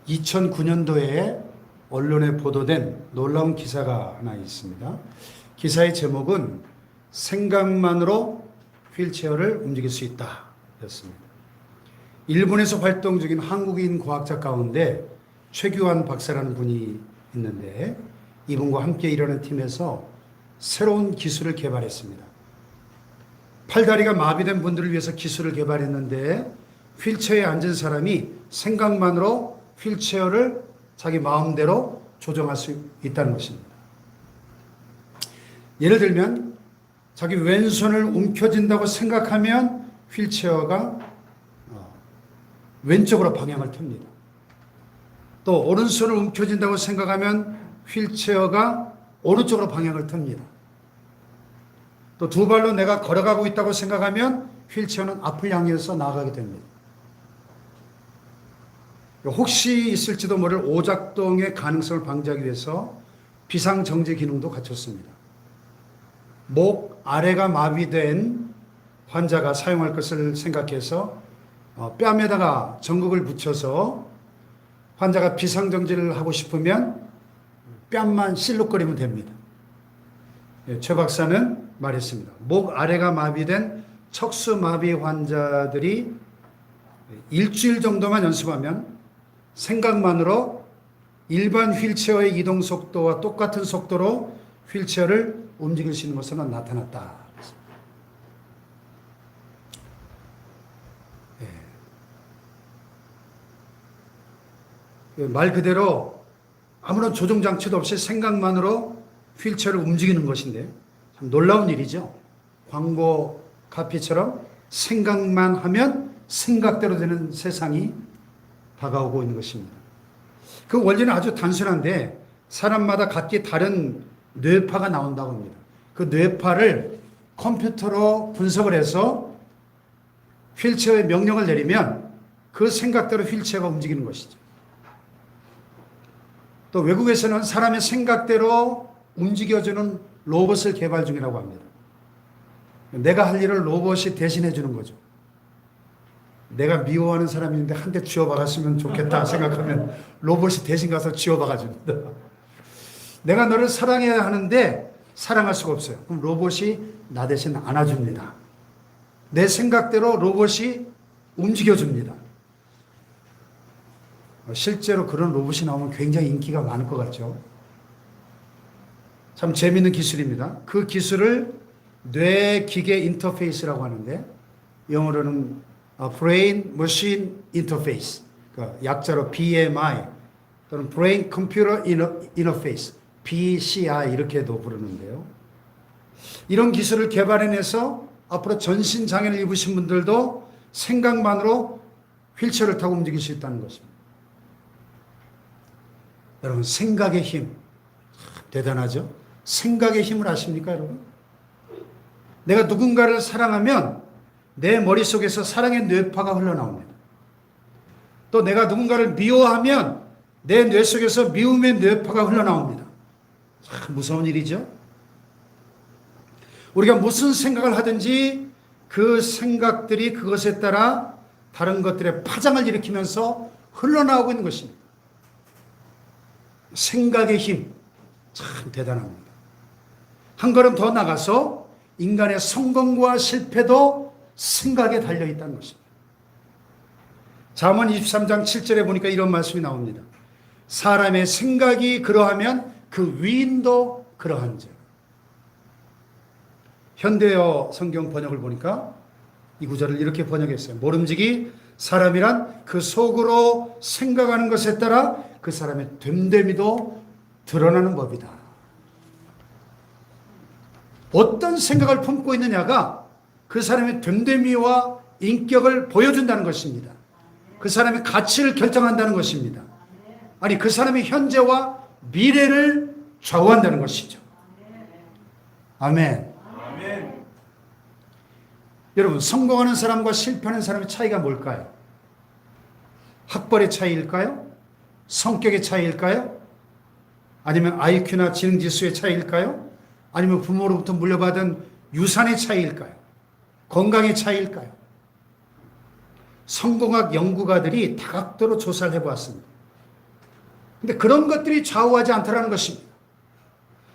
2009년도에 언론에 보도된 놀라운 기사가 하나 있습니다. 기사의 제목은 생각만으로 휠체어를 움직일 수 있다 였습니다. 일본에서 활동 중인 한국인 과학자 가운데 최규환 박사라는 분이 있는데 이분과 함께 일하는 팀에서 새로운 기술을 개발했습니다. 팔다리가 마비된 분들을 위해서 기술을 개발했는데 휠체어에 앉은 사람이 생각만으로 휠체어를 자기 마음대로 조정할 수 있다는 것입니다. 예를 들면 자기 왼손을 움켜쥔다고 생각하면 휠체어가 왼쪽으로 방향을 틉니다. 또 오른손을 움켜쥔다고 생각하면 휠체어가 오른쪽으로 방향을 틉니다. 또 두 발로 내가 걸어가고 있다고 생각하면 휠체어는 앞을 향해서 나아가게 됩니다. 혹시 있을지도 모를 오작동의 가능성을 방지하기 위해서 비상정지 기능도 갖췄습니다. 목 아래가 마비된 환자가 사용할 것을 생각해서 뺨에다가 전극을 붙여서 환자가 비상정지를 하고 싶으면 뺨만 실룩거리면 됩니다. 최 박사는 말했습니다. 목 아래가 마비된 척수마비 환자들이 일주일 정도만 연습하면 생각만으로 일반 휠체어의 이동 속도와 똑같은 속도로 휠체어를 움직일 수 있는 것으로 나타났다. 말 그대로 아무런 조종장치도 없이 생각만으로 휠체어를 움직이는 것인데 참 놀라운 일이죠. 광고 카피처럼 생각만 하면 생각대로 되는 세상이 다가오고 있는 것입니다. 그 원리는 아주 단순한데 사람마다 각기 다른 뇌파가 나온다고 합니다. 그 뇌파를 컴퓨터로 분석을 해서 휠체어에 명령을 내리면 그 생각대로 휠체어가 움직이는 것이죠. 또 외국에서는 사람의 생각대로 움직여주는 로봇을 개발 중이라고 합니다. 내가 할 일을 로봇이 대신해 주는 거죠. 내가 미워하는 사람이 있는데 한 대 쥐어박았으면 좋겠다 생각하면 로봇이 대신 가서 쥐어박아줍니다. 내가 너를 사랑해야 하는데 사랑할 수가 없어요. 그럼 로봇이 나 대신 안아줍니다. 내 생각대로 로봇이 움직여줍니다. 실제로 그런 로봇이 나오면 굉장히 인기가 많을 것 같죠. 참 재미있는 기술입니다. 그 기술을 뇌기계 인터페이스라고 하는데 영어로는 Brain Machine Interface, 약자로 BMI 또는 Brain Computer Interface, BCI 이렇게도 부르는데요. 이런 기술을 개발해내서 앞으로 전신장애를 입으신 분들도 생각만으로 휠체어를 타고 움직일 수 있다는 것입니다. 여러분, 생각의 힘 대단하죠? 생각의 힘을 아십니까, 여러분? 내가 누군가를 사랑하면 내 머릿속에서 사랑의 뇌파가 흘러나옵니다. 또 내가 누군가를 미워하면 내 뇌 속에서 미움의 뇌파가 흘러나옵니다. 참 무서운 일이죠? 우리가 무슨 생각을 하든지 그 생각들이 그것에 따라 다른 것들의 파장을 일으키면서 흘러나오고 있는 것입니다. 생각의 힘, 참 대단합니다. 한 걸음 더 나가서 인간의 성공과 실패도 생각에 달려있다는 것입니다. 잠언 23장 7절에 보니까 이런 말씀이 나옵니다. 사람의 생각이 그러하면 그 위인도 그러한즉. 현대어 성경 번역을 보니까 이 구절을 이렇게 번역했어요. 모름지기 사람이란 그 속으로 생각하는 것에 따라 그 사람의 됨됨이도 드러나는 법이다. 어떤 생각을 품고 있느냐가 그 사람의 됨됨이와 인격을 보여준다는 것입니다. 그 사람의 가치를 결정한다는 것입니다. 아니, 그 사람의 현재와 미래를 좌우한다는 것이죠. 아멘. 아멘. 여러분, 성공하는 사람과 실패하는 사람의 차이가 뭘까요? 학벌의 차이일까요? 성격의 차이일까요? 아니면 IQ나 지능지수의 차이일까요? 아니면 부모로부터 물려받은 유산의 차이일까요? 건강의 차이일까요? 성공학 연구가들이 다각도로 조사를 해보았습니다. 근데 그런 것들이 좌우하지 않다라는 것입니다.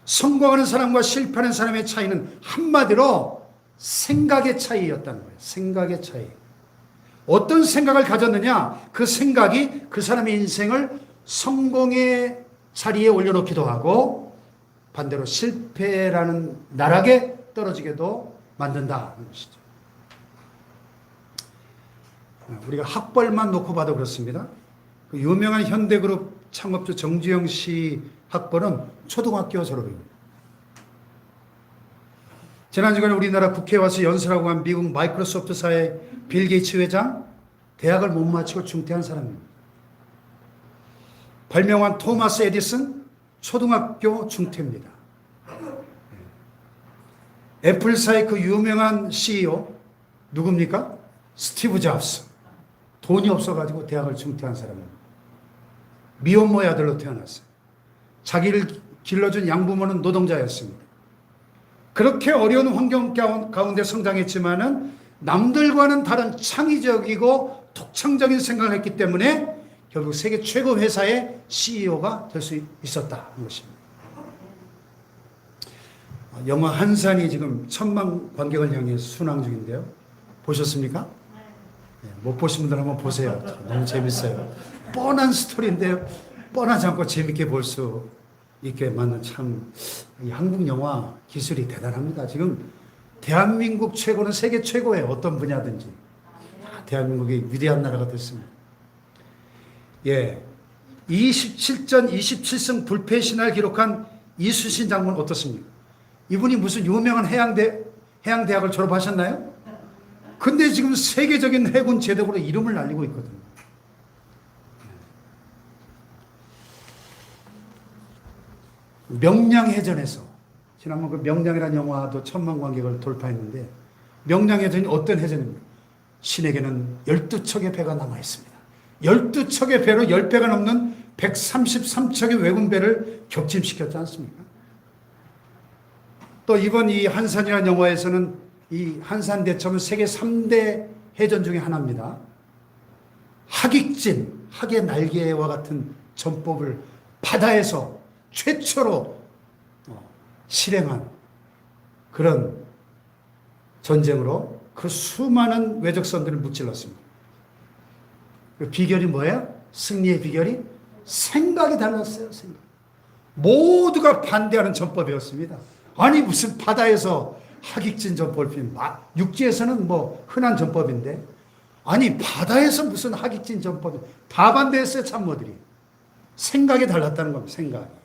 성공하는 사람과 실패하는 사람의 차이는 한마디로 생각의 차이였다는 거예요. 생각의 차이. 어떤 생각을 가졌느냐? 그 생각이 그 사람의 인생을 성공의 자리에 올려놓기도 하고 반대로 실패라는 나락에 떨어지게도 만든다는 것이죠. 우리가 학벌만 놓고 봐도 그렇습니다. 그 유명한 현대그룹 창업주 정주영 씨 학벌은 초등학교 졸업입니다. 지난 주간에 우리나라 국회에 와서 연설하고 간 미국 마이크로소프트사의 빌 게이츠 회장, 대학을 못 마치고 중퇴한 사람입니다. 발명한 토마스 에디슨, 초등학교 중퇴입니다. 애플사의 그 유명한 CEO, 누굽니까? 스티브 잡스. 돈이 없어가지고 대학을 중퇴한 사람입니다. 미혼모의 아들로 태어났어요. 자기를 길러준 양부모는 노동자였습니다. 그렇게 어려운 환경 가운데 성장했지만은 남들과는 다른 창의적이고 독창적인 생각을 했기 때문에 결국 세계 최고 회사의 CEO가 될 수 있었다는 것입니다. 영화 한산이 지금 1000만 관객을 향해 순항 중인데요. 보셨습니까? 네, 못 보신 분들 한번 보세요. 너무 재밌어요. 뻔한 스토리인데 뻔하지 않고 재밌게 볼 수 있게 만든 참 이 한국 영화 기술이 대단합니다. 지금 대한민국 최고는 세계 최고예요. 어떤 분야든지. 대한민국이 위대한 나라가 됐습니다. 예, 27전 27승 불패 신화를 기록한 이수신 장군 어떻습니까? 이분이 무슨 유명한 해양대학을 졸업하셨나요? 근데 지금 세계적인 해군 제독으로 이름을 날리고 있거든요. 명량해전에서 지난번 그 명량이라는 영화도 1000만 관객을 돌파했는데 명량해전이 어떤 해전입니까? 신에게는 12척의 배가 남아 있습니다. 12척의 배로 10배가 넘는 133척의 왜군배를 격침시켰지 않습니까? 또 이번 이 한산이라는 영화에서는 이 한산대첩은 세계 3대 해전 중에 하나입니다. 하객진, 학의 날개와 같은 전법을 바다에서 최초로 실행한 그런 전쟁으로 그 수많은 외적선들을 무찔렀습니다. 그 비결이 뭐예요? 승리의 비결이 생각이 달랐어요. 생각. 모두가 반대하는 전법이었습니다. 아니 무슨 바다에서 하객진 전법이 육지에서는 뭐 흔한 전법인데 아니 바다에서 무슨 하객진 전법이 다 반대했어요. 참모들이. 생각이 달랐다는 겁니다. 생각.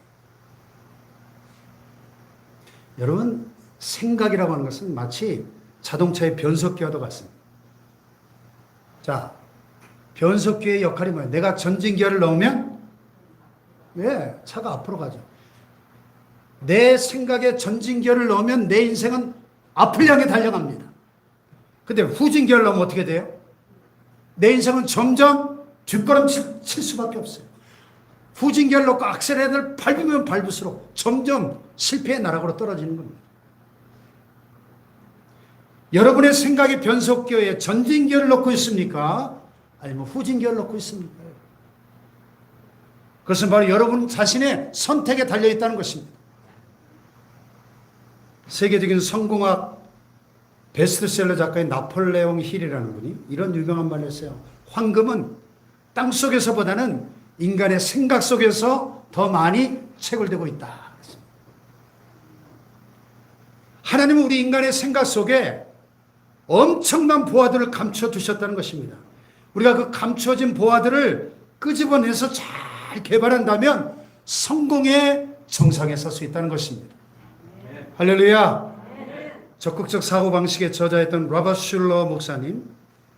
여러분 생각이라고 하는 것은 마치 자동차의 변속기와도 같습니다. 자, 변속기의 역할이 뭐예요? 내가 전진기어를 넣으면 차가 앞으로 가죠. 내 생각에 전진기어를 넣으면 내 인생은 앞을 향해 달려갑니다. 근데 후진기어를 넣으면 어떻게 돼요? 내 인생은 점점 뒷걸음질 칠 수밖에 없어요. 후진기어를 넣고 악셀레이터를 밟으면 밟을수록 점점 실패의 나락으로 떨어지는 겁니다. 여러분의 생각의 변속기어에 전진기어를 넣고 있습니까? 아니면 후진기어를 넣고 있습니까? 그것은 바로 여러분 자신의 선택에 달려있다는 것입니다. 세계적인 성공학 베스트셀러 작가인 나폴레옹 힐이라는 분이 이런 유명한 말을 했어요. 황금은 땅 속에서보다는 인간의 생각 속에서 더 많이 채굴되고 있다. 하나님은 우리 인간의 생각 속에 엄청난 보화들을 감춰두셨다는 것입니다. 우리가 그 감춰진 보화들을 끄집어내서 잘 개발한다면 성공의 정상에 설 수 있다는 것입니다. 할렐루야. 적극적 사고방식의 저자였던 로버트 슐러 목사님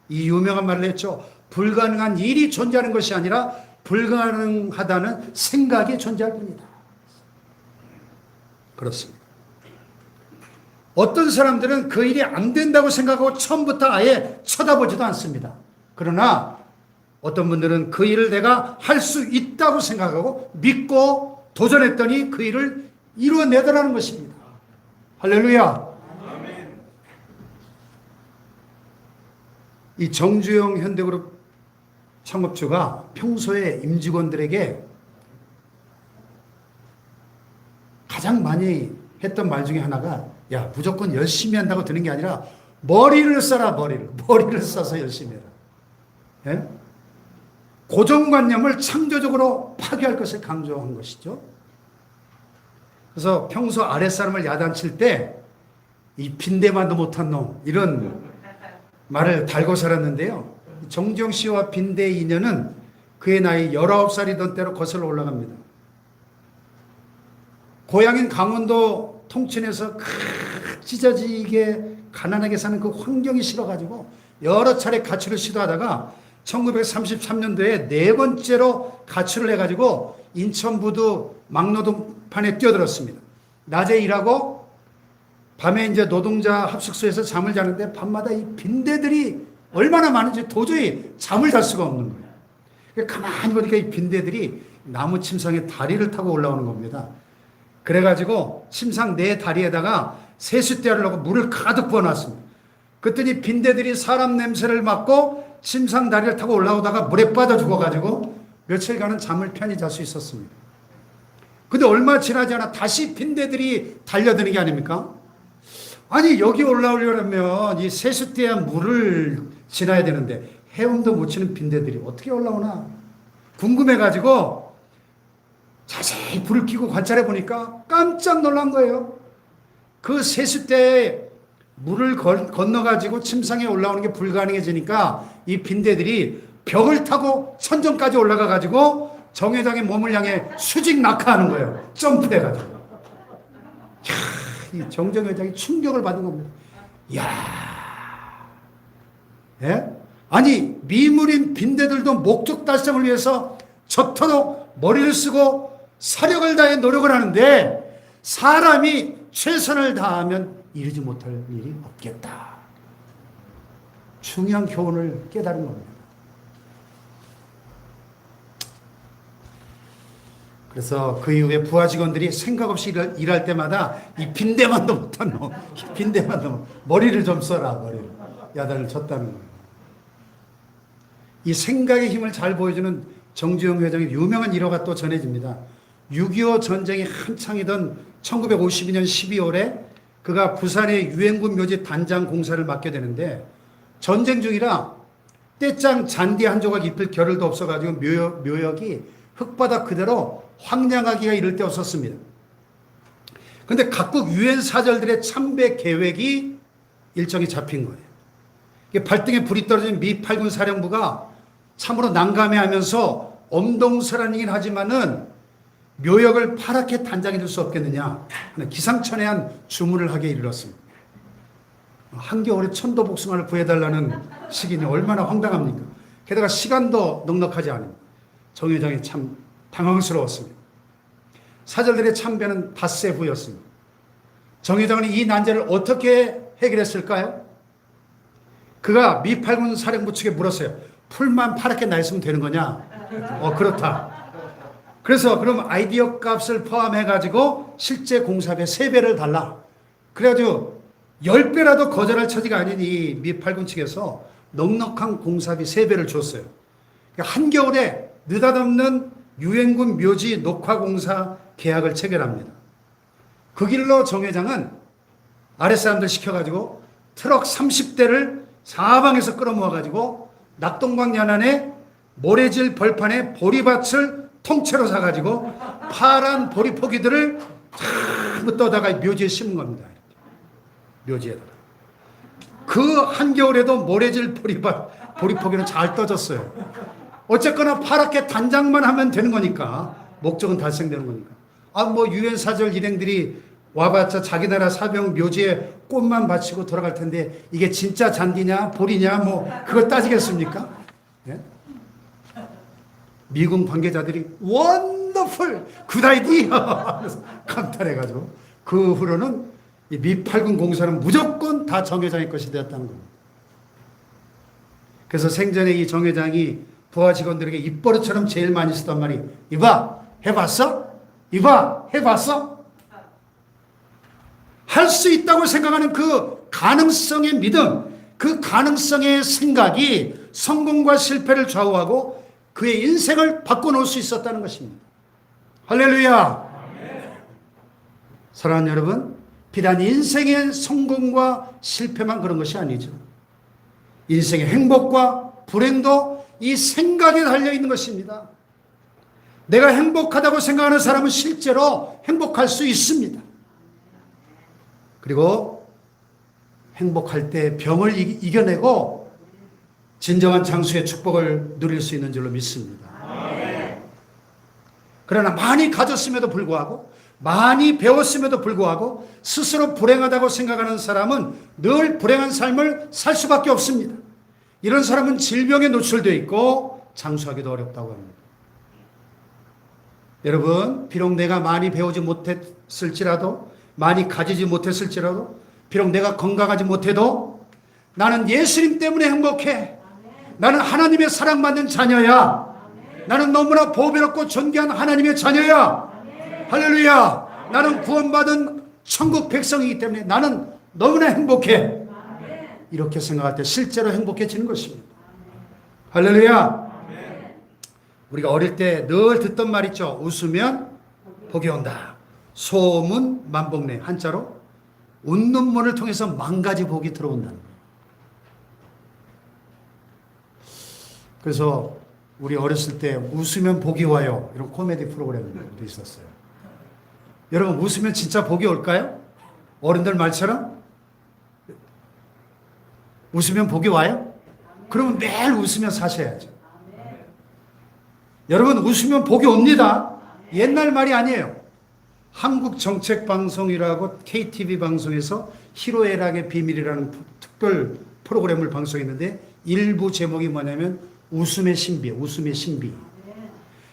이 유명한 말을 했죠. 불가능한 일이 존재하는 것이 아니라 불가능하다는 생각이 존재할 뿐이다. 그렇습니다. 어떤 사람들은 그 일이 안 된다고 생각하고 처음부터 아예 쳐다보지도 않습니다. 그러나 어떤 분들은 그 일을 내가 할 수 있다고 생각하고 믿고 도전했더니 그 일을 이루어내더라는 것입니다. 할렐루야. 이 정주영 현대그룹 창업주가 평소에 임직원들에게 가장 많이 했던 말 중에 하나가, 야, 무조건 열심히 한다고 되는 게 아니라 머리를 써라, 머리를 써서 열심히 해라. 예? 고정관념을 창조적으로 파괴할 것을 강조한 것이죠. 그래서 평소 아랫사람을 야단칠 때 이 빈대만도 못한 놈, 이런 말을 달고 살았는데요. 정지용 씨와 빈대의 인연은 그의 나이 19살이던 때로 거슬러 올라갑니다. 고향인 강원도 통천에서 찢어지게 가난하게 사는 그 환경이 싫어가지고 여러 차례 가출을 시도하다가 1933년도에 네 번째로 가출을 해가지고 인천부두 막노동판에 뛰어들었습니다. 낮에 일하고 밤에 이제 노동자 합숙소에서 잠을 자는데 밤마다 이 빈대들이 얼마나 많은지 도저히 잠을 잘 수가 없는 거예요. 가만히 보니까 이 빈대들이 나무 침상에 다리를 타고 올라오는 겁니다. 그래가지고 침상 네 다리에다가 세숫대야를 넣고 물을 가득 부어놨습니다. 그랬더니 빈대들이 사람 냄새를 맡고 침상 다리를 타고 올라오다가 물에 빠져 죽어가지고 며칠간은 잠을 편히 잘 수 있었습니다. 근데 얼마 지나지 않아 다시 빈대들이 달려드는 게 아닙니까? 아니, 여기 올라오려면 이 세숫대야 물을 지나야 되는데 헤엄도 못 치는 빈대들이 어떻게 올라오나 궁금해가지고 자세히 불을 켜고 관찰해 보니까 깜짝 놀란 거예요. 그 세숫대에 물을 건너가지고 침상에 올라오는 게 불가능해지니까 이 빈대들이 벽을 타고 천정까지 올라가가지고 정 회장의 몸을 향해 수직 낙하하는 거예요. 점프해가지고. 이 정정 회장이 충격을 받은 겁니다. 이야. 예? 아니, 미물인 빈대들도 목적 달성을 위해서 저토록 머리를 쓰고 사력을 다해 노력을 하는데 사람이 최선을 다하면 이루지 못할 일이 없겠다. 중요한 교훈을 깨달은 겁니다. 그래서 그 이후에 부하 직원들이 생각 없이 일할 때마다 이 빈대만도 못한 놈, 빈대만도 머리를 좀 써라, 머리를. 야단을 쳤다는 거예요. 이 생각의 힘을 잘 보여주는 정주영 회장의 유명한 일화가 또 전해집니다. 6.25 전쟁이 한창이던 1952년 12월에 그가 부산의 유엔군 묘지 단장 공사를 맡게 되는데 전쟁 중이라 떼짱 잔디 한 조각 입힐 겨를도 없어가지고 묘역이 흙바닥 그대로 황량하기가 이를 데 없었습니다. 그런데 각국 유엔 사절들의 참배 계획이 일정이 잡힌 거예요. 발등에 불이 떨어진 미 8군 사령부가 참으로 난감해하면서 엄동설한이긴 하지만은 묘역을 파랗게 단장해 줄 수 없겠느냐 하는 기상천외한 주문을 하게 이르렀습니다. 한겨울에 천도복숭아를 구해달라는 시기니 얼마나 황당합니까? 게다가 시간도 넉넉하지 않은 정 회장이 참 당황스러웠습니다. 사절들의 참배는 닷새 후였습니다. 정 회장은 이 난제를 어떻게 해결했을까요? 그가 미 8군 사령부 측에 물었어요. 풀만 파랗게 나 있으면 되는 거냐? 그렇다. 그래서 그럼 아이디어 값을 포함해가지고 실제 공사비의 3배를 달라. 그래가지고 10배라도 거절할 처지가 아닌 이 미 8군 측에서 넉넉한 공사비 3배를 줬어요. 그러니까 한겨울에 느닷없는 유엔군 묘지 녹화공사 계약을 체결합니다. 그 길로 정 회장은 아랫사람들 시켜가지고 트럭 30대를 사방에서 끌어모아가지고 낙동강 연안에 모래질 벌판에 보리밭을 통째로 사가지고 파란 보리 포기들을 전부 떠다가 묘지에 심은 겁니다. 묘지에다가. 그 한겨울에도 모래질 보리 포기는 잘 떠졌어요. 어쨌거나 파랗게 단장만 하면 되는 거니까 목적은 달성되는 거니까. 유엔 사절 일행들이 와봤자 자기 나라 사병 묘지에 꽃만 바치고 돌아갈 텐데 이게 진짜 잔디냐 볼이냐 그걸 따지겠습니까? 예? 미군 관계자들이 원더풀 굿 아이디어 하면서 감탄해가지고 그 후로는 이 미 8군 공사는 무조건 다 정 회장의 것이 되었다는 겁니다. 그래서 생전에 이 정 회장이 부하 직원들에게 입버릇처럼 제일 많이 쓰던 말이 이봐 해봤어? 이봐 해봤어? 할 수 있다고 생각하는 그 가능성의 믿음, 그 가능성의 생각이 성공과 실패를 좌우하고 그의 인생을 바꿔놓을 수 있었다는 것입니다. 할렐루야. 사랑하는 여러분, 비단 인생의 성공과 실패만 그런 것이 아니죠. 인생의 행복과 불행도 이 생각에 달려있는 것입니다. 내가 행복하다고 생각하는 사람은 실제로 행복할 수 있습니다. 그리고 행복할 때 병을 이겨내고 진정한 장수의 축복을 누릴 수 있는 줄로 믿습니다. 그러나 많이 가졌음에도 불구하고, 많이 배웠음에도 불구하고 스스로 불행하다고 생각하는 사람은 늘 불행한 삶을 살 수밖에 없습니다. 이런 사람은 질병에 노출되어 있고 장수하기도 어렵다고 합니다. 여러분, 비록 내가 많이 배우지 못했을지라도, 많이 가지지 못했을지라도, 비록 내가 건강하지 못해도 나는 예수님 때문에 행복해. 나는 하나님의 사랑받는 자녀야. 나는 너무나 보배롭고 존귀한 하나님의 자녀야. 할렐루야. 나는 구원받은 천국 백성이기 때문에 나는 너무나 행복해. 이렇게 생각할 때 실제로 행복해지는 것입니다. 할렐루야. 우리가 어릴 때 늘 듣던 말 있죠. 웃으면 복이 온다. 소문 만복내. 한자로 웃는 문을 통해서 만가지 복이 들어온다는 거예요. 그래서 우리 어렸을 때 웃으면 복이 와요. 이런 코미디 프로그램도 있었어요. 여러분, 웃으면 진짜 복이 올까요? 어른들 말처럼? 웃으면 복이 와요? 그러면 매일 웃으며 사셔야죠. 여러분, 웃으면 복이 옵니다. 옛날 말이 아니에요. 한국정책방송이라고 KTV 방송에서 희로애락의 비밀이라는 특별 프로그램을 방송했는데 일부 제목이 뭐냐면 웃음의 신비, 웃음의 신비.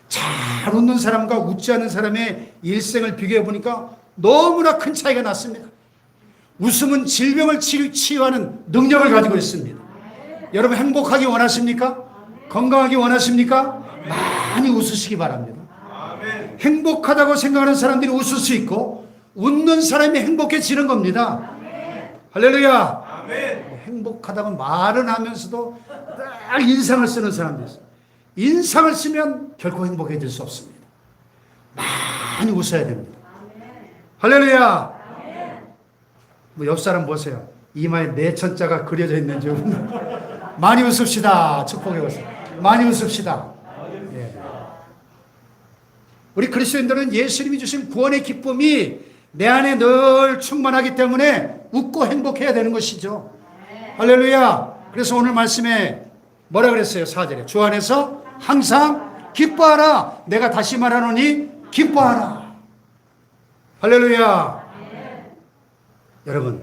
잘 웃는 사람과 웃지 않는 사람의 일생을 비교해 보니까 너무나 큰 차이가 났습니다. 웃음은 질병을 치유하는 능력을 가지고 있습니다. 여러분, 행복하기 원하십니까? 건강하기 원하십니까? 많이 웃으시기 바랍니다. 행복하다고 생각하는 사람들이 웃을 수 있고 웃는 사람이 행복해지는 겁니다. 할렐루야. 행복하다고 말은 하면서도 늘 인상을 쓰는 사람들 있어요. 인상을 쓰면 결코 행복해질 수 없습니다. 많이 웃어야 됩니다. 할렐루야. 뭐 옆 사람 보세요. 이마에 내천자가 그려져 있는지 많이 웃읍시다. 축복해 보세요. 많이 웃읍시다. 예. 우리 그리스도인들은 예수님이 주신 구원의 기쁨이 내 안에 늘 충만하기 때문에 웃고 행복해야 되는 것이죠. 할렐루야. 그래서 오늘 말씀에 뭐라 그랬어요? 4절에 주 안에서 항상 기뻐하라. 내가 다시 말하노니 기뻐하라. 할렐루야. 여러분,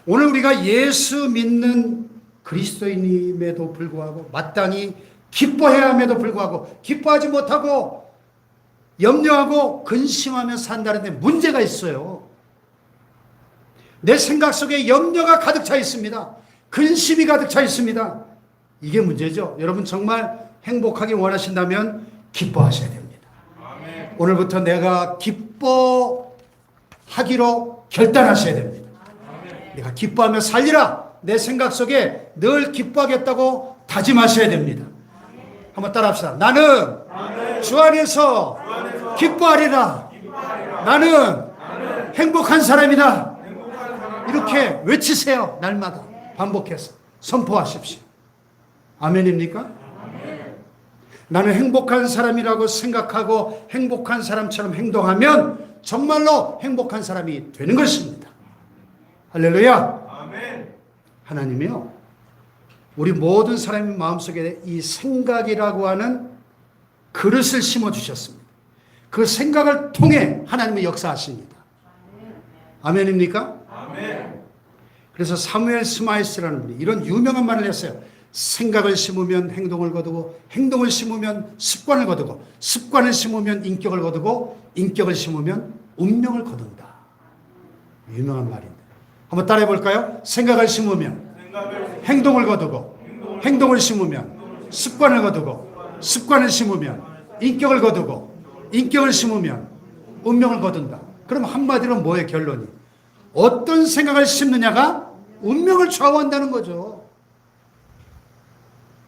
오늘 우리가 예수 믿는 그리스도인임에도 불구하고 마땅히 기뻐해야 함에도 불구하고 기뻐하지 못하고 염려하고 근심하며 산다는데 문제가 있어요. 내 생각 속에 염려가 가득 차 있습니다. 근심이 가득 차 있습니다. 이게 문제죠. 여러분, 정말 행복하게 원하신다면 기뻐하셔야 됩니다. 아멘. 오늘부터 내가 기뻐하기로 결단하셔야 됩니다. 아멘. 내가 기뻐하며 살리라. 내 생각 속에 늘 기뻐하겠다고 다짐하셔야 됩니다. 아멘. 한번 따라합시다. 나는 주 안에서 기뻐하리라. 나는 행복한 사람이다. 이렇게 외치세요. 날마다 반복해서 선포하십시오. 아멘입니까? 나는 행복한 사람이라고 생각하고 행복한 사람처럼 행동하면 정말로 행복한 사람이 되는 것입니다. 할렐루야. 하나님이요, 우리 모든 사람의 마음속에 이 생각이라고 하는 그릇을 심어주셨습니다. 그 생각을 통해 하나님의 역사하십니다. 아멘입니까? 아멘. 그래서 사무엘 스마이스라는 분이 이런 유명한 말을 했어요. 생각을 심으면 행동을 거두고, 행동을 심으면 습관을 거두고, 습관을 심으면 인격을 거두고, 인격을 심으면 운명을 거둔다. 유명한 말인데 한번 따라해 볼까요? 생각을 심으면 행동을 거두고, 행동을 심으면 습관을 거두고, 습관을 심으면 인격을 거두고, 인격을 심으면 운명을 거둔다. 그럼 한마디로 뭐예요? 결론이 어떤 생각을 심느냐가 운명을 좌우한다는 거죠.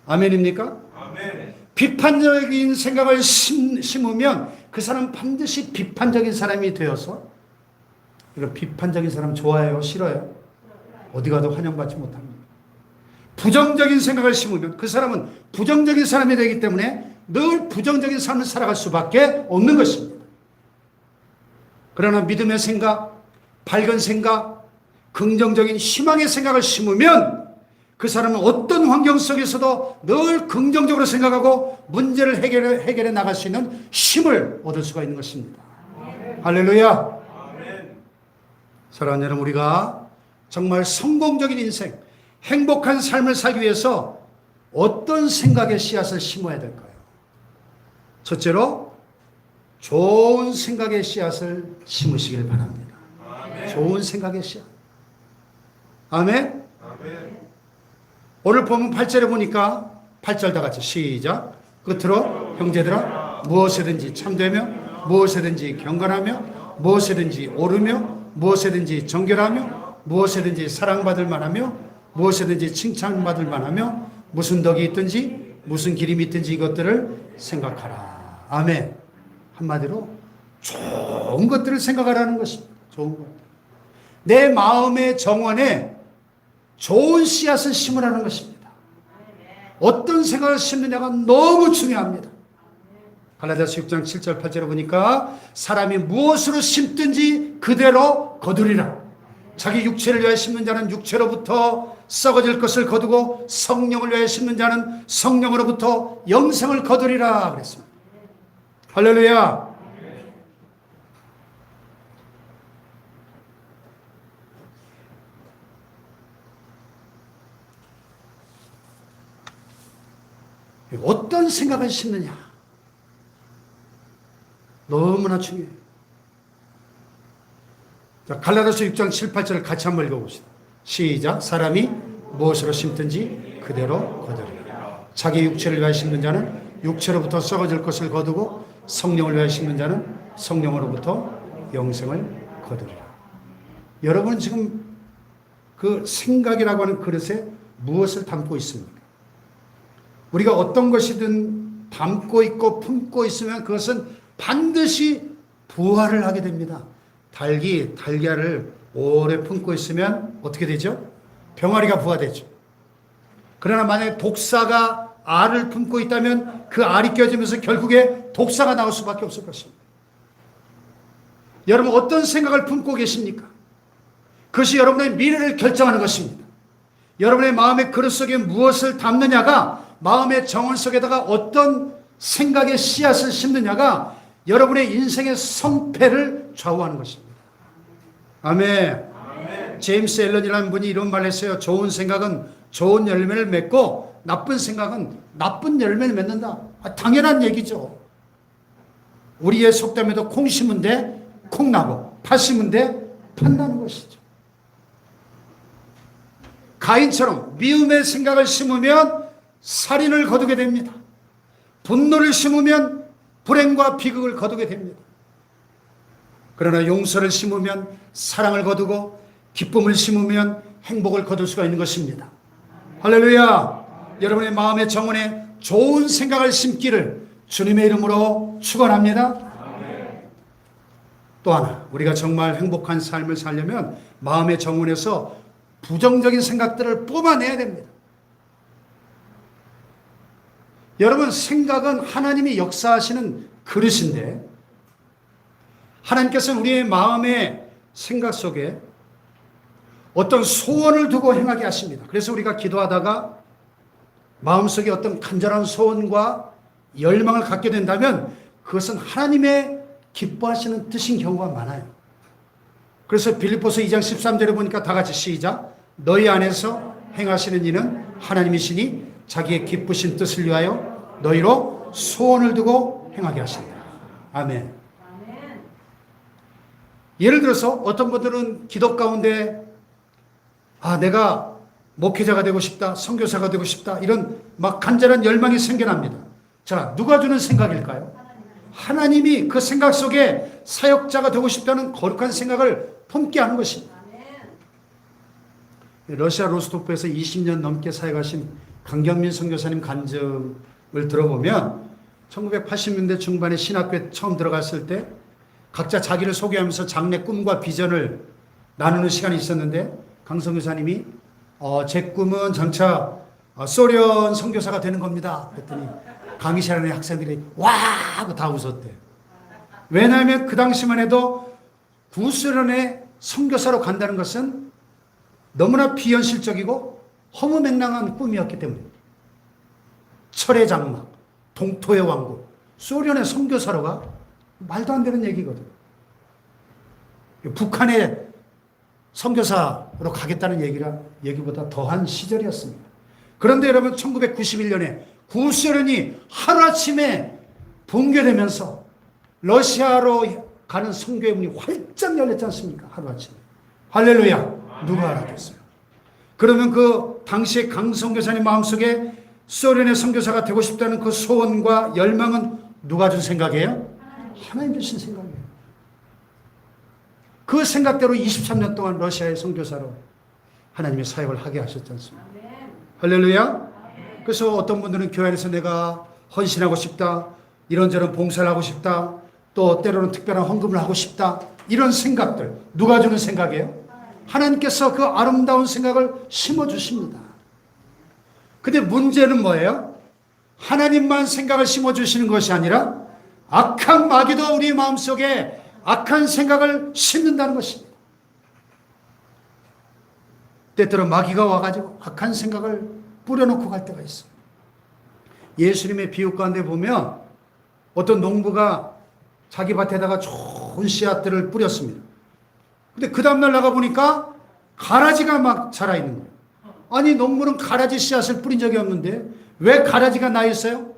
아멘입니까? 아멘. 비판적인 생각을 심으면 그 사람은 반드시 비판적인 사람이 되어서 이런 비판적인 사람 좋아해요? 싫어요? 어디 가도 환영받지 못합니다. 부정적인 생각을 심으면 그 사람은 부정적인 사람이 되기 때문에 늘 부정적인 삶을 살아갈 수밖에 없는 것입니다. 그러나 믿음의 생각, 밝은 생각, 긍정적인 희망의 생각을 심으면 그 사람은 어떤 환경 속에서도 늘 긍정적으로 생각하고 문제를 해결해 나갈 수 있는 힘을 얻을 수가 있는 것입니다. 할렐루야. 사랑하는 여러분, 우리가 정말 성공적인 인생, 행복한 삶을 살기 위해서 어떤 생각의 씨앗을 심어야 될까요? 첫째로 좋은 생각의 씨앗을 심으시길 바랍니다. 아멘. 좋은 생각의 씨앗. 아멘. 아멘. 오늘 보면 8절에 보니까 8절 다 같이 시작. 끝으로 형제들아 무엇이든지 참되며 무엇이든지 경건하며 무엇이든지 오르며 무엇이든지 정결하며 무엇이든지 사랑받을 만하며 무엇이든지 칭찬받을 만하며 무슨 덕이 있든지 무슨 기림이 있든지 이것들을 생각하라. 아멘. 한마디로 좋은 것들을 생각하라는 것입니다. 좋은 것. 내 마음의 정원에 좋은 씨앗을 심으라는 것입니다. 어떤 생각을 심느냐가 너무 중요합니다. 갈라디아서 6장 7절 8절에 보니까 사람이 무엇으로 심든지 그대로 거두리라. 자기 육체를 위하여 심는 자는 육체로부터 썩어질 것을 거두고 성령을 위하여 심는 자는 성령으로부터 영생을 거두리라 그랬습니다. 할렐루야. 어떤 생각을 심느냐 너무나 중요해요. 자, 갈라디아서 6장 7, 8절을 같이 한번 읽어봅시다. 시작. 사람이 무엇으로 심든지 그대로 거두리라. 자기 육체를 위하여 심는 자는 육체로부터 썩어질 것을 거두고 성령을 위하여 심는 자는 성령으로부터 영생을 거두리라. 여러분 지금 그 생각이라고 하는 그릇에 무엇을 담고 있습니까? 우리가 어떤 것이든 담고 있고 품고 있으면 그것은 반드시 부활을 하게 됩니다. 닭이 달걀을 오래 품고 있으면 어떻게 되죠? 병아리가 부화되죠. 그러나 만약에 독사가 알을 품고 있다면 그 알이 껴지면서 결국에 독사가 나올 수밖에 없을 것입니다. 여러분 어떤 생각을 품고 계십니까? 그것이 여러분의 미래를 결정하는 것입니다. 여러분의 마음의 그릇 속에 무엇을 담느냐가 마음의 정원 속에다가 어떤 생각의 씨앗을 심느냐가 여러분의 인생의 성패를 좌우하는 것입니다. 아멘. 아멘. 제임스 앨런이라는 분이 이런 말을 했어요. 좋은 생각은 좋은 열매를 맺고 나쁜 생각은 나쁜 열매를 맺는다. 당연한 얘기죠. 우리의 속담에도 콩 심은 데 콩 나고 팥 심은 데 팥 나는 것이죠. 가인처럼 미움의 생각을 심으면 살인을 거두게 됩니다. 분노를 심으면 불행과 비극을 거두게 됩니다. 그러나 용서를 심으면 사랑을 거두고 기쁨을 심으면 행복을 거둘 수가 있는 것입니다. 할렐루야. 여러분의 마음의 정원에 좋은 생각을 심기를 주님의 이름으로 축원합니다. 또 하나, 우리가 정말 행복한 삶을 살려면 마음의 정원에서 부정적인 생각들을 뽑아내야 됩니다. 여러분 생각은 하나님이 역사하시는 그릇인데 하나님께서는 우리의 마음의 생각 속에 어떤 소원을 두고 행하게 하십니다. 그래서 우리가 기도하다가 마음속에 어떤 간절한 소원과 열망을 갖게 된다면 그것은 하나님의 기뻐하시는 뜻인 경우가 많아요. 그래서 빌립보서 2장 13절에 보니까 다 같이 시작. 너희 안에서 행하시는 이는 하나님이시니 자기의 기쁘신 뜻을 위하여 너희로 소원을 두고 행하게 하신다. 아멘. 예를 들어서 어떤 분들은 기도 가운데 내가 목회자가 되고 싶다, 선교사가 되고 싶다 이런 막 간절한 열망이 생겨납니다. 자, 누가 주는 생각일까요? 하나님이 그 생각 속에 사역자가 되고 싶다는 거룩한 생각을 품게 하는 것입니다. 러시아 로스토프에서 20년 넘게 사역하신 강경민 선교사님 간증을 들어보면 1980년대 중반에 신학교에 처음 들어갔을 때 각자 자기를 소개하면서 장래 꿈과 비전을 나누는 시간이 있었는데 강성 교사님이 제 꿈은 장차 소련 선교사가 되는 겁니다. 그랬더니 강의실 안에 학생들이 와 하고 다 웃었대요. 왜냐하면 그 당시만 해도 구소련에 선교사로 간다는 것은 너무나 비현실적이고 허무맹랑한 꿈이었기 때문입니다. 철의 장막, 동토의 왕국, 소련의 선교사로 가? 말도 안 되는 얘기거든. 북한의 선교사로 가겠다는 얘기보다 더한 시절이었습니다. 그런데 여러분 1991년에 구소련이 하루아침에 붕괴되면서 러시아로 가는 선교의 문이 활짝 열렸지 않습니까? 하루아침에. 할렐루야. 누가 알았겠어요? 그러면 그 당시에 강 선교사님 마음속에 소련의 선교사가 되고 싶다는 그 소원과 열망은 누가 준 생각이에요? 하나님 주신 생각이에요. 그 생각대로 23년 동안 러시아의 선교사로 하나님의 사역을 하게 하셨지 않습니까? 할렐루야. 그래서 어떤 분들은 교회 안에서 내가 헌신하고 싶다, 이런저런 봉사를 하고 싶다, 또 때로는 특별한 헌금을 하고 싶다, 이런 생각들 누가 주는 생각이에요? 하나님께서 그 아름다운 생각을 심어주십니다. 근데 문제는 뭐예요? 하나님만 생각을 심어주시는 것이 아니라 악한 마귀도 우리 마음속에 악한 생각을 심는다는 것입니다. 때때로 마귀가 와가지고 악한 생각을 뿌려놓고 갈 때가 있어요. 예수님의 비유 가운데 보면 어떤 농부가 자기 밭에다가 좋은 씨앗들을 뿌렸습니다. 근데 그 다음날 나가보니까 가라지가 막 자라있는 거예요. 아니, 농부는 가라지 씨앗을 뿌린 적이 없는데 왜 가라지가 나 있어요?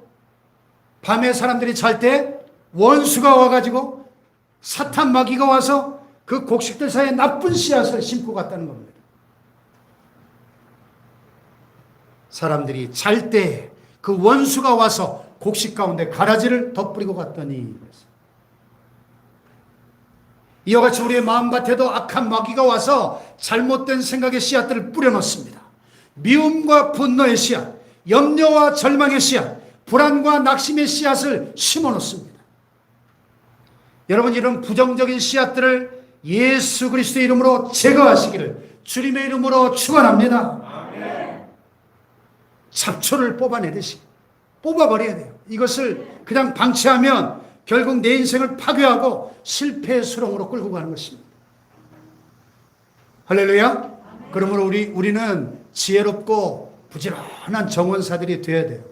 밤에 사람들이 잘 때 원수가 와가지고 사탄 마귀가 와서 그 곡식들 사이에 나쁜 씨앗을 심고 갔다는 겁니다. 사람들이 잘 때 그 원수가 와서 곡식 가운데 가라지를 덧뿌리고 갔더니, 이와 같이 우리의 마음밭에도 악한 마귀가 와서 잘못된 생각의 씨앗들을 뿌려놓습니다. 미움과 분노의 씨앗, 염려와 절망의 씨앗, 불안과 낙심의 씨앗을 심어놓습니다. 여러분, 이런 부정적인 씨앗들을 예수 그리스도의 이름으로 제거하시기를 주님의 이름으로 축원합니다. 잡초를 뽑아내듯이 뽑아버려야 돼요. 이것을 그냥 방치하면 결국 내 인생을 파괴하고 실패의 수렁으로 끌고 가는 것입니다. 할렐루야. 그러므로 우리는 지혜롭고 부지런한 정원사들이 되어야 돼요.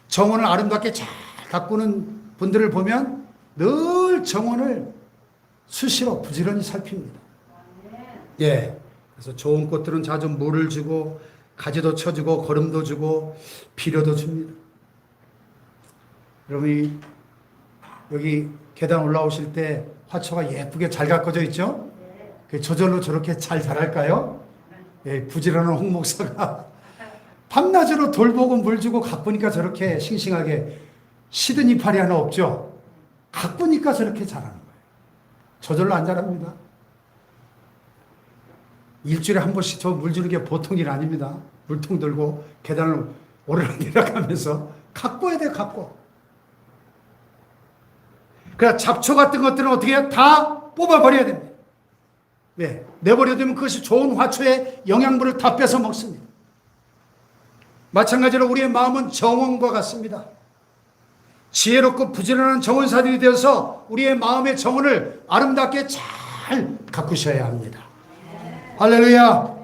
정원을 아름답게 잘 가꾸는 분들을 보면 늘 정원을 수시로 부지런히 살핍니다. 예. 그래서 좋은 꽃들은 자주 물을 주고 가지도 쳐주고 거름도 주고 비료도 줍니다. 여러분이 여기 계단 올라오실 때 화초가 예쁘게 잘 가꿔져 있죠? 저절로 저렇게 잘 자랄까요? 예, 부지런한 홍 목사가 밤낮으로 돌보고 물 주고 가꾸니까 저렇게 싱싱하게 시든 이파리 하나 없죠? 가꾸니까 저렇게 자라는 거예요. 저절로 안 자랍니다. 일주일에 한 번씩 저 물 주는 게 보통 일 아닙니다. 물통 들고 계단을 오르락내리락하면서 가꿔야 돼요. 가꿔. 그러니까 잡초 같은 것들은 어떻게 해요? 다 뽑아버려야 됩니다. 왜? 내버려두면 그것이 좋은 화초의 영양분을 다 뺏어 먹습니다. 마찬가지로 우리의 마음은 정원과 같습니다. 지혜롭고 부지런한 정원사들이 되어서 우리의 마음의 정원을 아름답게 잘 가꾸셔야 합니다. 할렐루야.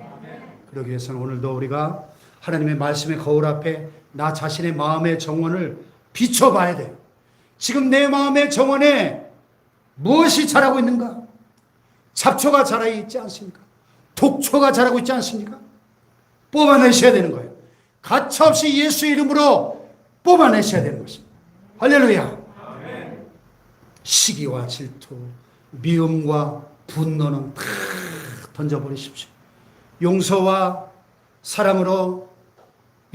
그러기 위해서는 오늘도 우리가 하나님의 말씀의 거울 앞에 나 자신의 마음의 정원을 비춰봐야 돼요. 지금 내 마음의 정원에 무엇이 자라고 있는가? 잡초가 자라 있지 않습니까? 독초가 자라고 있지 않습니까? 뽑아내셔야 되는 거예요. 가차없이 예수의 이름으로 뽑아내셔야 되는 것입니다. 할렐루야. 시기와 질투, 미움과 분노는 다 던져버리십시오. 용서와 사랑으로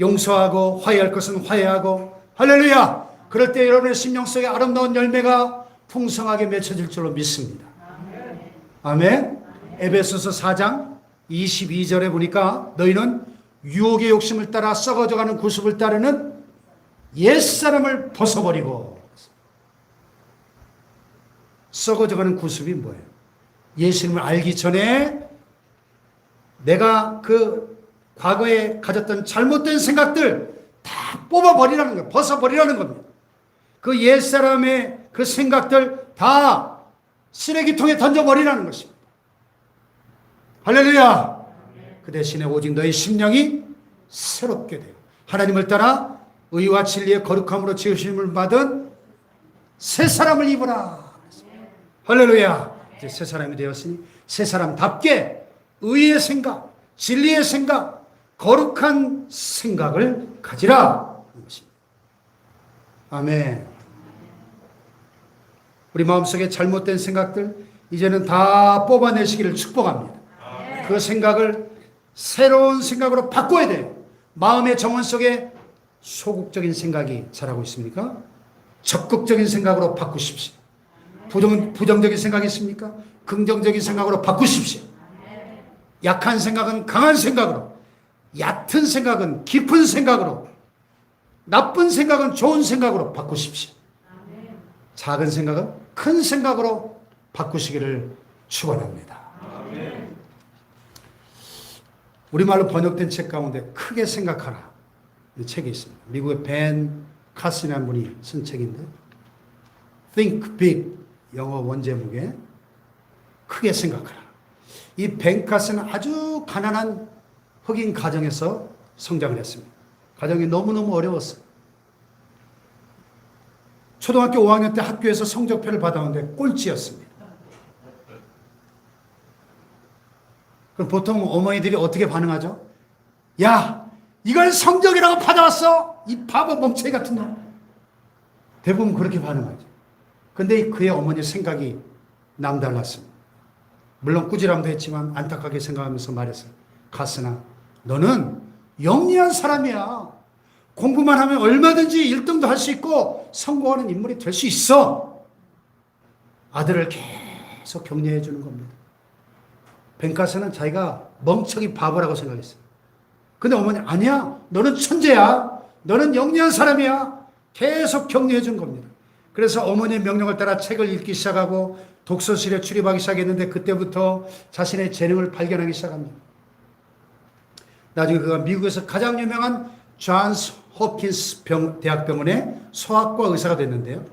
용서하고 화해할 것은 화해하고, 할렐루야. 그럴 때 여러분의 심령 속에 아름다운 열매가 풍성하게 맺혀질 줄로 믿습니다. 아멘. 에베소서 4장 22절에 보니까 너희는 유혹의 욕심을 따라 썩어져가는 구습을 따르는 옛사람을 벗어버리고, 썩어져가는 구습이 뭐예요? 예수님을 알기 전에 내가 그 과거에 가졌던 잘못된 생각들 다 뽑아버리라는 거예요. 벗어버리라는 겁니다. 그 옛사람의 그 생각들 다 쓰레기통에 던져버리라는 것입니다. 할렐루야. 그 대신에 오직 너희 심령이 새롭게 돼요. 하나님을 따라 의와 진리의 거룩함으로 지으심을 받은 새 사람을 입으라. 할렐루야. 이제 새 사람이 되었으니 새 사람답게 의의 생각, 진리의 생각, 거룩한 생각을 가지라. 아멘. 우리 마음속에 잘못된 생각들 이제는 다 뽑아내시기를 축복합니다. 그 생각을 새로운 생각으로 바꿔야 돼요. 마음의 정원 속에 소극적인 생각이 자라고 있습니까? 적극적인 생각으로 바꾸십시오. 부정적인 생각이 있습니까? 긍정적인 생각으로 바꾸십시오. 약한 생각은 강한 생각으로, 얕은 생각은 깊은 생각으로, 나쁜 생각은 좋은 생각으로 바꾸십시오. 작은 생각은 큰 생각으로 바꾸시기를 축원합니다. 우리말로 번역된 책 가운데 크게 생각하라 이 책이 있습니다. 미국의 벤 카슨이라는 분이 쓴 책인데 Think Big 영어 원제목에 크게 생각하라. 이 벤 카슨은 아주 가난한 흑인 가정에서 성장을 했습니다. 가정이 너무너무 어려웠어요. 초등학교 5학년 때 학교에서 성적표를 받아오는데 꼴찌였습니다. 그럼 보통 어머니들이 어떻게 반응하죠? 야, 이걸 성적이라고 받아왔어? 이 바보 멍청이 같은 놈. 대부분 그렇게 반응하죠. 근데 그의 어머니의 생각이 남달랐습니다. 물론 꾸지람도 했지만 안타깝게 생각하면서 말했어요. 가스나 너는 영리한 사람이야. 공부만 하면 얼마든지 1등도 할 수 있고 성공하는 인물이 될 수 있어. 아들을 계속 격려해 주는 겁니다. 벤카스는 자기가 멍청이 바보라고 생각했어요. 근데 어머니 아니야. 너는 천재야. 너는 영리한 사람이야. 계속 격려해 준 겁니다. 그래서 어머니의 명령을 따라 책을 읽기 시작하고 독서실에 출입하기 시작했는데 그때부터 자신의 재능을 발견하기 시작합니다. 나중에 그가 미국에서 가장 유명한 존스 홉킨스 대학병원의 소아과 의사가 됐는데요.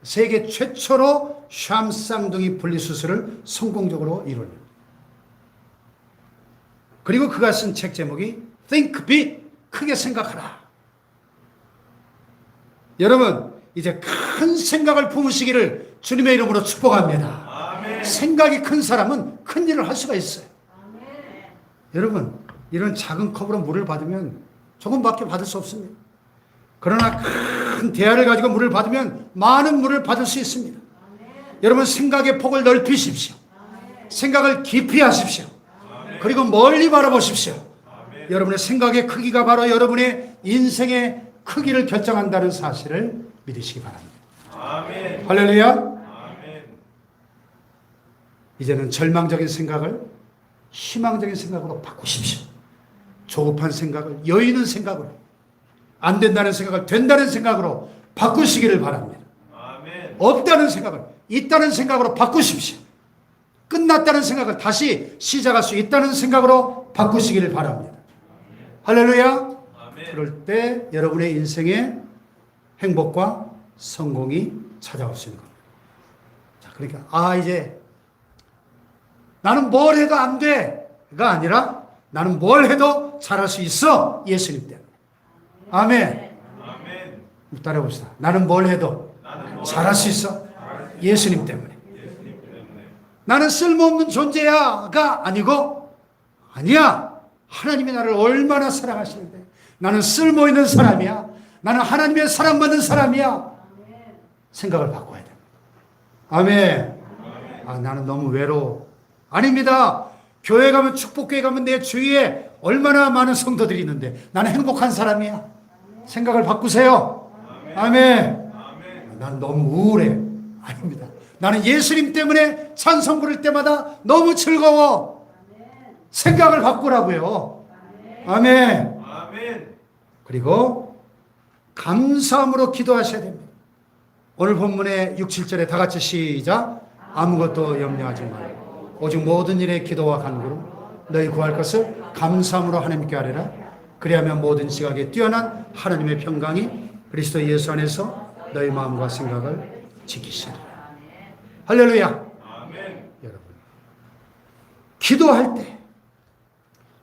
세계 최초로 샴 쌍둥이 분리수술을 성공적으로 이룹니다. 그리고 그가 쓴 책 제목이 Think Big, 크게 생각하라. 여러분 이제 큰 생각을 품으시기를 주님의 이름으로 축복합니다. 아멘. 생각이 큰 사람은 큰 일을 할 수가 있어요. 아멘. 여러분 이런 작은 컵으로 물을 받으면 조금밖에 받을 수 없습니다. 그러나 큰 대야를 가지고 물을 받으면 많은 물을 받을 수 있습니다. 아멘. 여러분 생각의 폭을 넓히십시오. 아멘. 생각을 깊이 하십시오. 아멘. 그리고 멀리 바라보십시오. 아멘. 여러분의 생각의 크기가 바로 여러분의 인생의 크기를 결정한다는 사실을 믿으시기 바랍니다. 아멘. 할렐루야. 아멘. 이제는 절망적인 생각을 희망적인 생각으로 바꾸십시오. 조급한 생각을 여유 있는 생각으로, 안 된다는 생각을 된다는 생각으로 바꾸시기를 바랍니다. 아멘. 없다는 생각을 있다는 생각으로 바꾸십시오. 끝났다는 생각을 다시 시작할 수 있다는 생각으로 바꾸시기를 바랍니다. 할렐루야. 아멘. 그럴 때 여러분의 인생에 행복과 성공이 찾아올 수 있는 겁니다. 자, 그러니까 이제 나는 뭘 해도 안 돼가 아니라 나는 뭘 해도 잘할 수 있어. 예수님 때문에. 아멘. 아멘. 따라해봅시다. 나는 뭘 해도 잘할 수 있어. 예수님 때문에. 나는 쓸모없는 존재야가 아니고 아니야. 하나님이 나를 얼마나 사랑하시는데 나는 쓸모있는 사람이야. 나는 하나님의 사랑받는 사람이야. 생각을 바꿔야 됩니다. 아멘. 나는 너무 외로워. 아닙니다. 교회 가면 축복교회 가면 내 주위에 얼마나 많은 성도들이 있는데 나는 행복한 사람이야. 생각을 바꾸세요. 아멘. 나는 너무 우울해. 아닙니다. 나는 예수님 때문에 찬송 부를 때마다 너무 즐거워. 생각을 바꾸라고요. 아멘. 그리고 감사함으로 기도하셔야 됩니다. 오늘 본문의 6, 7절에 다 같이 시작. 아무것도 염려하지 말고 오직 모든 일에 기도와 간구로 너희 구할 것을 감사함으로 하나님께 아뢰라. 그리하면 모든 지각에 뛰어난 하나님의 평강이 그리스도 예수 안에서 너희 마음과 생각을 지키시리라. 할렐루야. 여러분, 기도할 때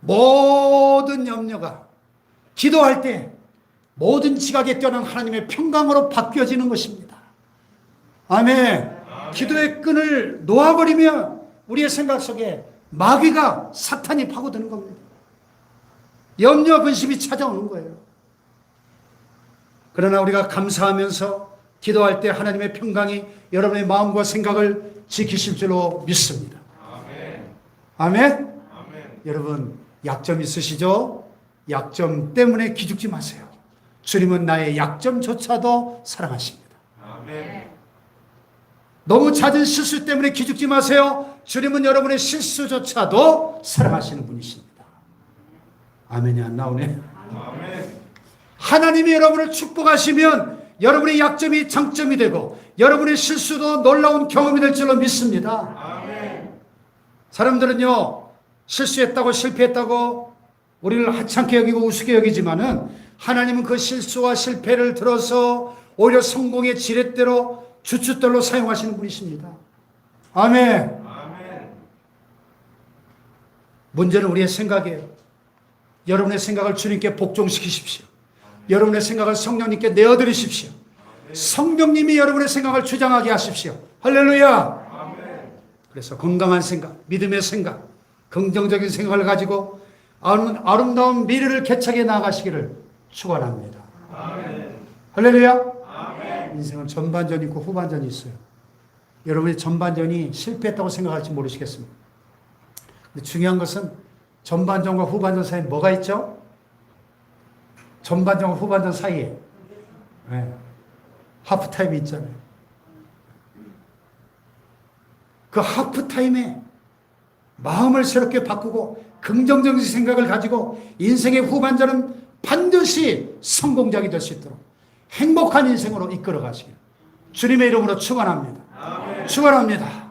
모든 염려가, 기도할 때 모든 지각에 뛰어난 하나님의 평강으로 바뀌어지는 것입니다. 아멘. 기도의 끈을 놓아버리면 우리의 생각 속에 마귀가, 사탄이 파고드는 겁니다. 염려, 근심이 찾아오는 거예요. 그러나 우리가 감사하면서 기도할 때 하나님의 평강이 여러분의 마음과 생각을 지키실 줄로 믿습니다. 아멘. 아멘. 여러분, 약점 있으시죠? 약점 때문에 기죽지 마세요. 주님은 나의 약점조차도 사랑하십니다. 아멘. 너무 잦은 실수 때문에 기죽지 마세요. 주님은 여러분의 실수조차도 사랑하시는 분이십니다. 아멘이 안 나오네. 아멘. 하나님이 여러분을 축복하시면 여러분의 약점이 장점이 되고 여러분의 실수도 놀라운 경험이 될 줄로 믿습니다. 아멘. 사람들은요, 실수했다고 실패했다고 우리를 하찮게 여기고 우습게 여기지만은 하나님은 그 실수와 실패를 들어서 오히려 성공의 지렛대로 주춧돌로 사용하시는 분이십니다. 아멘. 아멘. 문제는 우리의 생각이에요. 여러분의 생각을 주님께 복종시키십시오. 여러분의 생각을 성령님께 내어드리십시오. 성령님이 여러분의 생각을 주장하게 하십시오. 할렐루야. 그래서 건강한 생각, 믿음의 생각, 긍정적인 생각을 가지고 아름다운 미래를 개척해 나가시기를 축원합니다. 할렐루야. 인생은 전반전이 있고 후반전이 있어요. 여러분이 전반전이 실패했다고 생각할지 모르시겠습니다. 근데 중요한 것은 전반전과 후반전 사이에 뭐가 있죠? 전반전과 후반전 사이에 하프타임이 있잖아요. 그 하프타임에 마음을 새롭게 바꾸고 긍정적인 생각을 가지고 인생의 후반전은 반드시 성공작이 될 수 있도록 행복한 인생으로 이끌어 가시길 주님의 이름으로 축원합니다. 축원합니다.